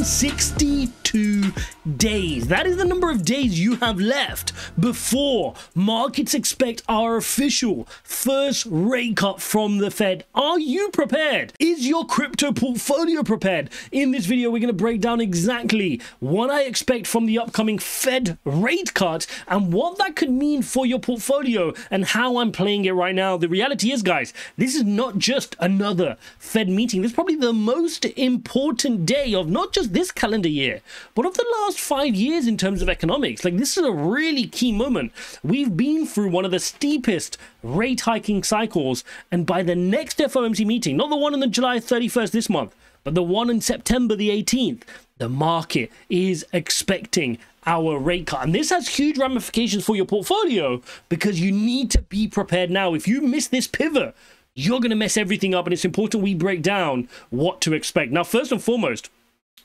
162 days. That is the number of days you have left before markets expect our official first rate cut from the Fed. Are you prepared? Is your crypto portfolio prepared? In this video, we're going to break down exactly what I expect from the upcoming Fed rate cut and what that could mean for your portfolio and how I'm playing it right now. The reality is, guys, this is not just another Fed meeting. This is probably the most important day of not just this calendar year, but of the last 5 years in terms of economics. Like, this is a really key moment. We've been through one of the steepest rate hiking cycles, and by the next FOMC meeting, not the one on the July 31st this month, but the one in September the 18th, the market is expecting our rate cut. And this has huge ramifications for your portfolio because you need to be prepared now. If you miss this pivot, you're going to mess everything up, and it's important we break down what to expect. Now, first and foremost,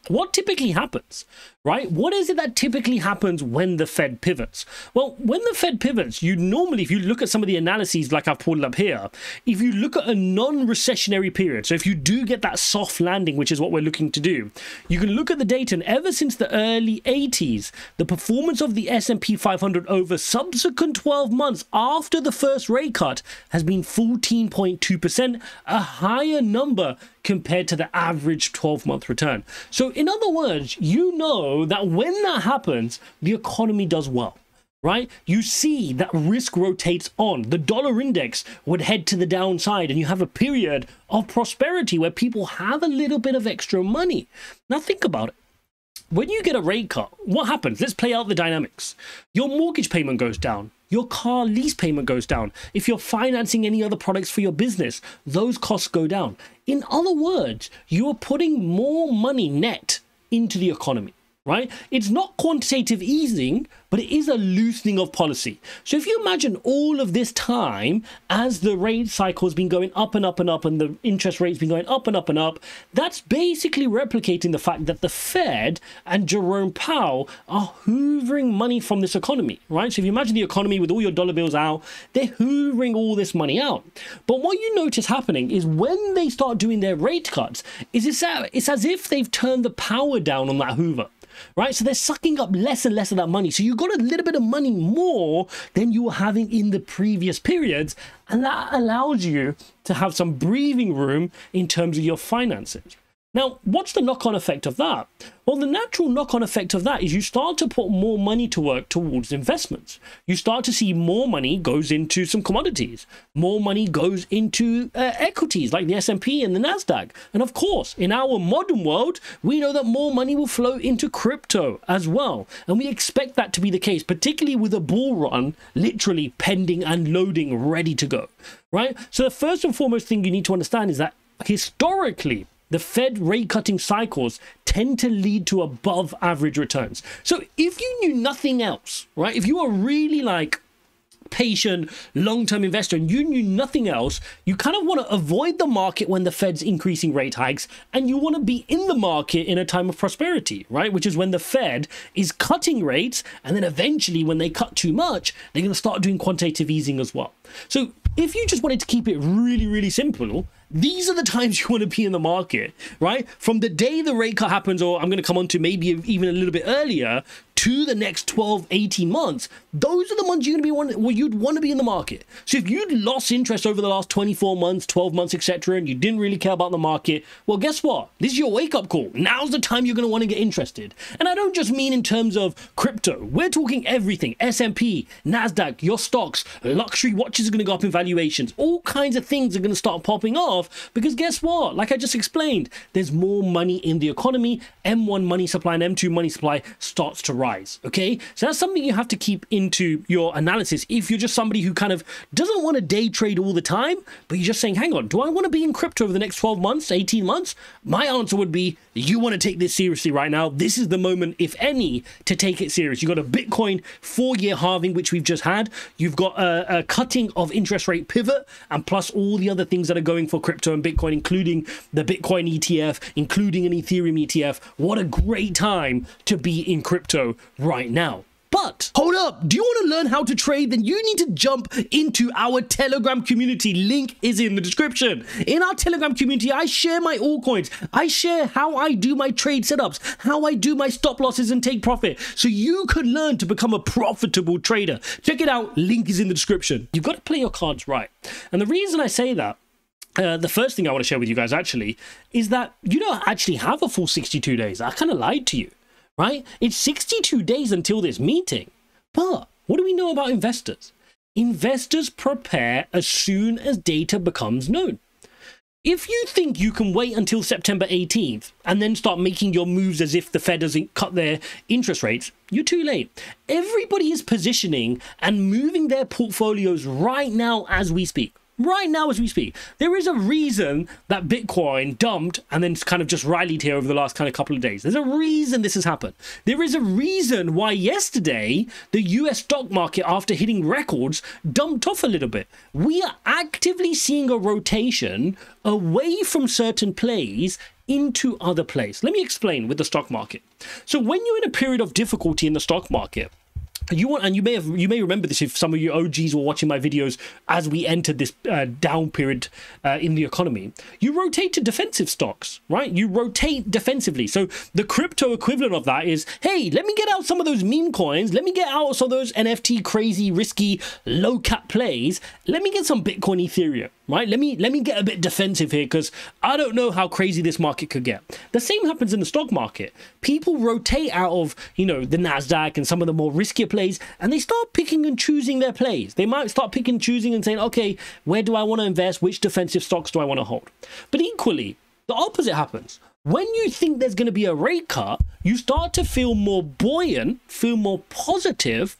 what typically happens, right? What is it that typically happens when the Fed pivots? Well, when the Fed pivots, you normally, if you look at some of the analyses like I've pulled up here, if you look at a non-recessionary period, so if you do get that soft landing, which is what we're looking to do, you can look at the data, and ever since the early 80s, the performance of the S&P 500 over subsequent 12 months after the first rate cut has been 14.2%, a higher number compared to the average 12-month return. So in other words, you know that when that happens, the economy does well, right? You see that risk rotates on. The dollar index would head to the downside, and you have a period of prosperity where people have a little bit of extra money. Now think about it. When you get a rate cut, what happens? Let's play out the dynamics. Your mortgage payment goes down. Your car lease payment goes down. If you're financing any other products for your business, those costs go down. In other words, you're putting more money net into the economy, right? It's not quantitative easing, but it is a loosening of policy. So if you imagine all of this time as the rate cycle has been going up and up and up, and the interest rate's been going up and up and up, that's basically replicating the fact that the Fed and Jerome Powell are hoovering money from this economy, right? So if you imagine the economy with all your dollar bills out, they're hoovering all this money out. But what you notice happening is when they start doing their rate cuts, it's as if they've turned the power down on that hoover. Right, so they're sucking up less and less of that money. So you got a little bit of money more than you were having in the previous periods, and that allows you to have some breathing room in terms of your finances. Now, what's the knock-on effect of that? Well, the natural knock-on effect of that is you start to put more money to work towards investments. You start to see more money goes into some commodities. More money goes into equities like the S&P and the NASDAQ. And of course, in our modern world, we know that more money will flow into crypto as well. And we expect that to be the case, particularly with a bull run literally pending and loading, ready to go, right? So the first and foremost thing you need to understand is that historically, the Fed rate cutting cycles tend to lead to above average returns. So if you knew nothing else, right? If you are really like patient long-term investor and you knew nothing else, you kind of want to avoid the market when the Fed's increasing rate hikes, and you want to be in the market in a time of prosperity, right? Which is when the Fed is cutting rates, and then eventually when they cut too much, they're going to start doing quantitative easing as well. So if you just wanted to keep it really, really simple, these are the times you want to be in the market, right? From the day the rate cut happens, or I'm going to come on to maybe even a little bit earlier, to the next 12, 18 months, those are the months you're going to be you'd want to be in the market. So if you'd lost interest over the last 24 months, 12 months, etc., and you didn't really care about the market, well, guess what? This is your wake-up call. Now's the time you're going to want to get interested. And I don't just mean in terms of crypto. We're talking everything. S&P, NASDAQ, your stocks, luxury watches are going to go up in valuations. All kinds of things are going to start popping off because guess what? Like I just explained, there's more money in the economy. M1 money supply and M2 money supply starts to rise. Okay, so that's something you have to keep into your analysis if you're just somebody who kind of doesn't want to day trade all the time, but you're just saying, hang on, do I want to be in crypto over the next 12 months, 18 months? My answer would be, you want to take this seriously right now. This is the moment, if any, to take it serious. You've got a Bitcoin 4-year halving, which we've just had. You've got a cutting of interest rate pivot, and plus all the other things that are going for crypto and Bitcoin, including the Bitcoin ETF, including an Ethereum ETF. What a great time to be in crypto right now. But hold up, do you want to learn how to trade? Then you need to jump into our Telegram community. Link is in the description. In our Telegram community, I share my altcoins. I share how I do my trade setups, how I do my stop losses and take profit, so you can learn to become a profitable trader. Check it out. Link is in the description. You've got to play your cards right. And the reason I say that, the first thing I want to share with you guys actually is that you don't actually have a full 62 days. I kind of lied to you. Right? It's 62 days until this meeting. But what do we know about investors? Investors prepare as soon as data becomes known. If you think you can wait until September 18th and then start making your moves as if the Fed doesn't cut their interest rates, you're too late. Everybody is positioning and moving their portfolios right now as we speak. Right now as we speak. There is a reason that Bitcoin dumped and then kind of just rallied here over the last kind of couple of days. There's a reason this has happened. There is a reason why yesterday the US stock market, after hitting records, dumped off a little bit. We are actively seeing a rotation away from certain plays into other plays. Let me explain with the stock market. So when you're in a period of difficulty in the stock market, you may remember this if some of your OGs were watching my videos as we entered this down period in the economy. You rotate to defensive stocks, right? You rotate defensively. So the crypto equivalent of that is, hey, let me get out some of those meme coins. Let me get out some of those NFT crazy, risky, low cap plays. Let me get some Bitcoin, Ethereum, right? Let me get a bit defensive here because I don't know how crazy this market could get. The same happens in the stock market. People rotate out of, the NASDAQ and some of the more riskier plays, and they start picking and choosing their plays. They might start picking and choosing and saying, okay, where do I want to invest? Which defensive stocks do I want to hold? But equally, the opposite happens. When you think there's going to be a rate cut, you start to feel more buoyant, feel more positive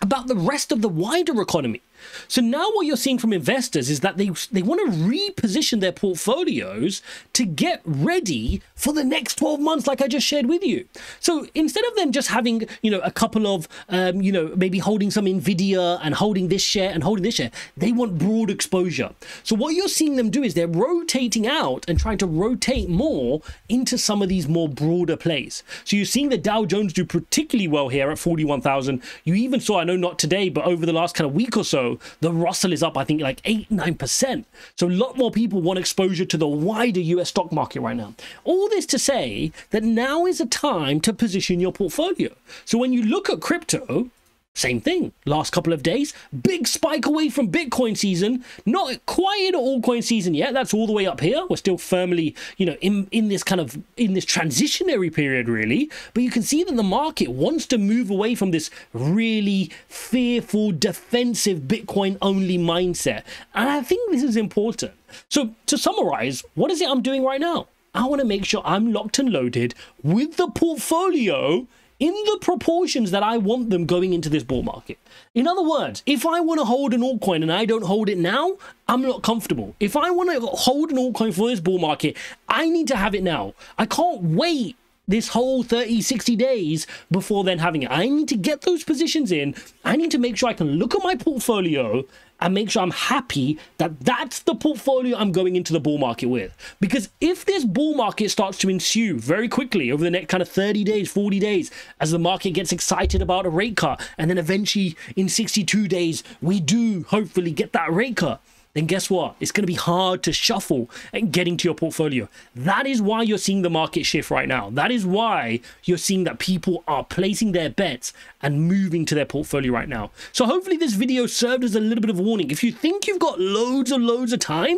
about the rest of the wider economy. So now what you're seeing from investors is that they want to reposition their portfolios to get ready for the next 12 months, like I just shared with you. So instead of them just having, a couple of, maybe holding some Nvidia and holding this share and holding this share, they want broad exposure. So what you're seeing them do is they're rotating out and trying to rotate more into some of these more broader plays. So you're seeing the Dow Jones do particularly well here at 41,000. You even saw, I know not today, but over the last kind of week or so, the Russell is up, I think, like 8-9%. So a lot more people want exposure to the wider US stock market right now. All this to say that now is a time to position your portfolio. So when you look at crypto, same thing. Last couple of days, big spike away from Bitcoin season. Not quite in altcoin season yet. That's all the way up here. We're still firmly, in this transitionary period, really. But you can see that the market wants to move away from this really fearful, defensive Bitcoin-only mindset. And I think this is important. So to summarize, what is it I'm doing right now? I want to make sure I'm locked and loaded with the portfolio in the proportions that I want them going into this bull market. In other words, if I want to hold an altcoin and I don't hold it now, I'm not comfortable. If I want to hold an altcoin for this bull market, I need to have it now. I can't wait this whole 30, 60 days before then having it. I need to get those positions in. I need to make sure I can look at my portfolio and make sure I'm happy that that's the portfolio I'm going into the bull market with. Because if this bull market starts to ensue very quickly over the next kind of 30 days, 40 days, as the market gets excited about a rate cut, and then eventually in 62 days, we do hopefully get that rate cut, then guess what? It's going to be hard to shuffle and get into your portfolio. That is why you're seeing the market shift right now. That is why you're seeing that people are placing their bets and moving to their portfolio right now. So hopefully this video served as a little bit of a warning. If you think you've got loads of time,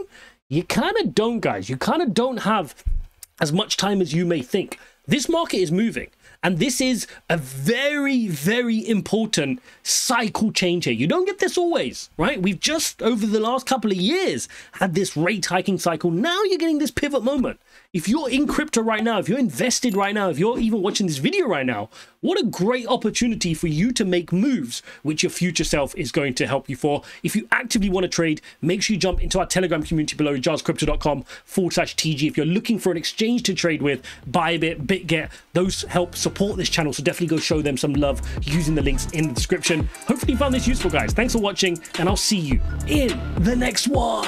you kind of don't, guys. You kind of don't have as much time as you may think. This market is moving. And this is a very, very important cycle change here. You don't get this always, right? We've just, over the last couple of years, had this rate hiking cycle. Now you're getting this pivot moment. If you're in crypto right now, if you're invested right now, if you're even watching this video right now, what a great opportunity for you to make moves, which your future self is going to help you for. If you actively want to trade, make sure you jump into our Telegram community below, ijazcrypto.com/TG. If you're looking for an exchange to trade with, Bybit, BitGet, those help support this channel. So definitely go show them some love using the links in the description. Hopefully you found this useful, guys. Thanks for watching, and I'll see you in the next one.